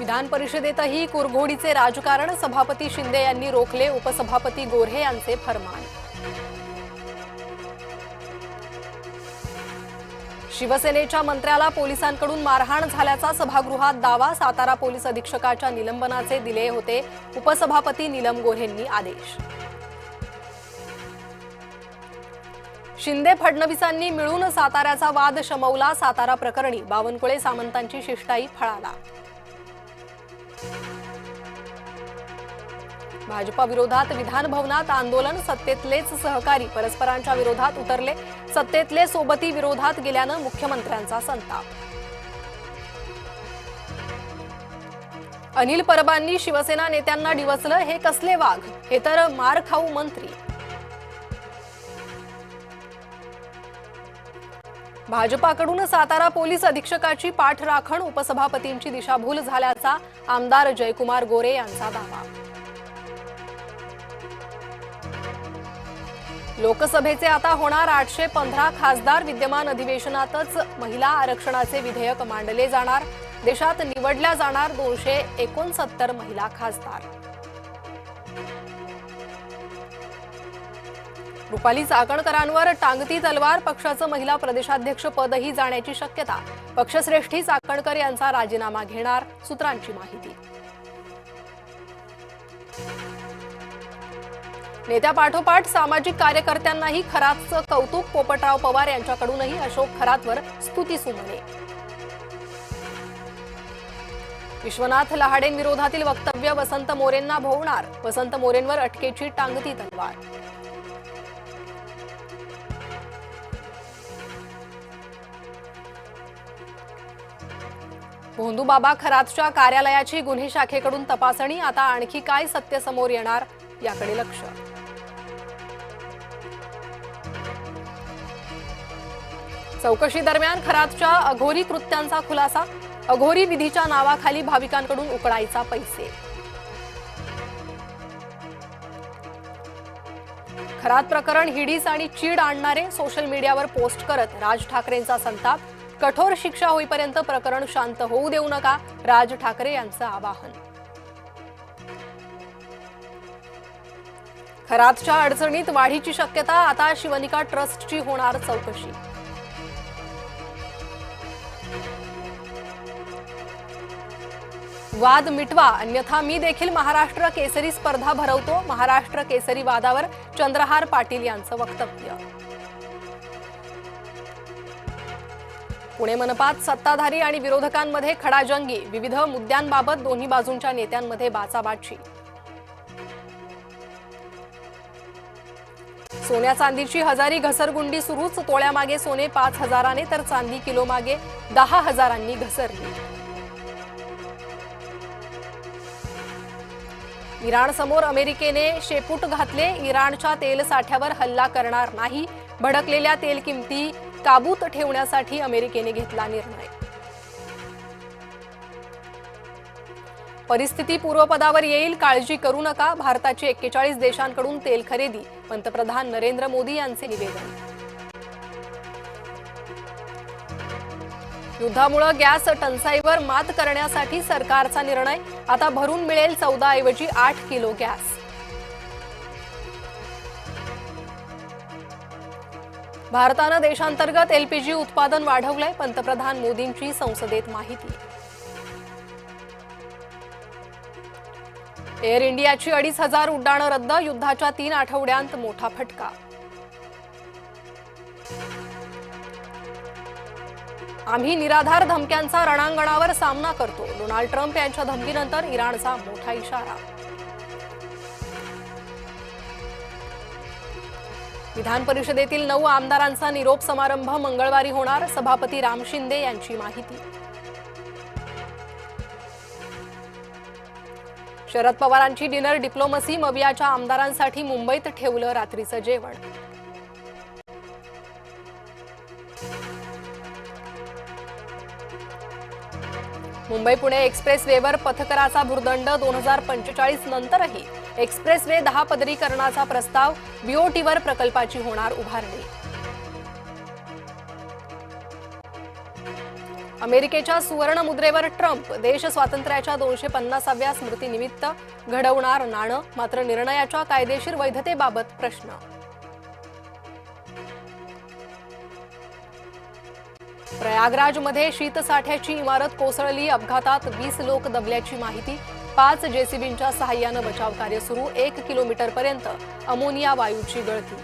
विधान परिषदेतही कुरघोडीचे राजकारण, सभापती शिंदे यांनी रोखले उपसभापती गोऱ्हे यांचे फरमान। शिवसेनेच्या मंत्र्याला पोलिसांकडून मारहाण झाल्याचा सभागृहात दावा, सातारा पोलीस अधीक्षकाच्या निलंबनाचे दिले होते उपसभापती नीलम गोऱ्हेंनी आदेश। शिंदे फडणवीसांनी मिळून साताऱ्याचा वाद शमवला, सातारा प्रकरणी बावनकुळे सामंतांची शिष्टाई फळाला। भाजपा विरोधात विधान भवनात आंदोलन, सत्तेतलेच सहकारी परस्परांच्या विरोधात उतरले, सत्तेतले सोबती विरोधात गेल्यानं मुख्यमंत्र्यांचा संताप। अनिल परबांनी शिवसेना नेत्यांना डिवचलं, हे कसले वाघ, हे तर मार खाऊ मंत्री। भाजपाकडून सातारा पोलीस अधीक्षकाची पाठराखण, उपसभापतींची दिशाभूल झाल्याचा आमदार जयकुमार गोरे यांचा दावा। लोकसभेचे आता होणार 815 खासदार, विद्यमान अधिवेशनातच महिला आरक्षणाचे विधेयक मांडले जाणार, देशात निवडल्या जाणार 269 महिला खासदार। रुपाली चाकणकरांवर टांगती तलवार, पक्षाचं महिला प्रदेशाध्यक्ष पदही जाण्याची शक्यता, पक्षश्रेष्ठी चाकणकर यांचा राजीनामा घेणार, सूत्रांची माहिती। नेत्यापाठोपाठ सामाजिक कार्यकर्त्यांनाही खरातचं कौतुक, पोपटराव पवार यांच्याकडूनही अशोक खरातवर स्तुतीसुमने। विश्वनाथ लहाडेंविरोधातील वक्तव्य वसंत मोरेंना भोवणार, वसंत मोरेंवर अटकेची टांगती तलवार। भोंदूबाबा खरातच्या कार्यालयाची गुन्हे शाखेकडून तपासणी, आता आणखी काय सत्य समोर येणार याकडे लक्ष। चौकशी दरम्यान खरातच्या अघोरी कृत्यांचा खुलासा, अघोरी विधीच्या नावाखाली भाविकांकडून उकळायचा पैसे। खरात प्रकरण हिडीस आणि चीड आणणारे, सोशल मीडियावर पोस्ट करत राज ठाकरेंचा संताप, कठोर शिक्षा होईपर्यंत प्रकरण शांत होऊ देऊ नका, राज ठाकरे यांचं आवाहन। खरातच्या अडचणीत वाढीची शक्यता, आता शिवनिका ट्रस्टची होणार चौकशी। वाद मिटवा, अन्यथा मी देखील महाराष्ट्र केसरी स्पर्धा भरवतो, महाराष्ट्र केसरी वादावर चंद्रहार पाटील यांचं वक्तव्य। पुणे मनपात सत्ताधारी आणि विरोधकांमध्ये खडाजंगी, विविध मुद्द्यांबाबत दोन्ही बाजूंच्या नेत्यांमध्ये बाचाबाची। सोन्या चांदीची हजारी घसरगुंडी सुरूच, तोळ्यामागे सोने 5,000ने तर चांदी किलोमागे 10,000नी घसरली। इराण समोर अमेरिकेने शेपूट घातले, इराणच्या तेल साठ्यावर हल्ला करणार नाही, भडकलेल्या तेल किमती काबूत ठेवण्यासाठी अमेरिकेने घेतला निर्णय। परिस्थिती पूर्वपदावर येईल, काळजी करू नका, भारताची 41 देशांकडून तेल खरेदी, पंतप्रधान नरेंद्र मोदी यांचे निवेदन। युद्धामुळे गॅस टंचाईवर मात करण्यासाठी सरकारचा निर्णय, आता भरून मिळेल 14 ऐवजी 8 किलो गॅस। भारतानं देशांतर्गत एलपीजी उत्पादन वाढवलंय, पंतप्रधान मोदींची संसदेत माहिती। एअर इंडियाची 2,500 उड्डाणं रद्द, युद्धाच्या 3 आठवड्यांत मोठा फटका। आम्ही निराधार धमक्यांचा रणांगणावर सामना करतो, डोनाल्ड ट्रम्प यांच्या धमकीनंतर इराणचा मोठा इशारा। विधान परिषदेतील 9 आमदारांचा निरोप समारंभ मंगळवारी होणार, सभापती राम शिंदे यांची माहिती। शरद पवारांची डिनर डिप्लोमसी, मवियाच्या आमदारांसाठी मुंबईत ठेवलं रात्रीचं जेवण। मुंबई पुणे एक्सप्रेसवेवर पथकराचा भुर्दंड, 2045 नंतरही एक्सप्रेसवे 10 पदरीकरणाचा प्रस्ताव, बीओटीवर प्रकल्पाची होणार उभारणी। अमेरिकेच्या सुवर्ण मुद्रेवर ट्रम्प देश स्वातंत्र्याच्या 250व्या स्मृतीनिमित्त घडवणार नाणं, मात्र निर्णयाच्या कायदेशीर वैधतेबाबत प्रश्न. प्रयागराजमध्ये शीतसाठ्याची इमारत कोसळली, अपघातात 20 लोक दबल्याची माहिती. 5 जेसीबींच्या सहाय्यानं बचाव कार्य सुरू. 1 किलोमीटरपर्यंत अमोनिया वायूची गळती.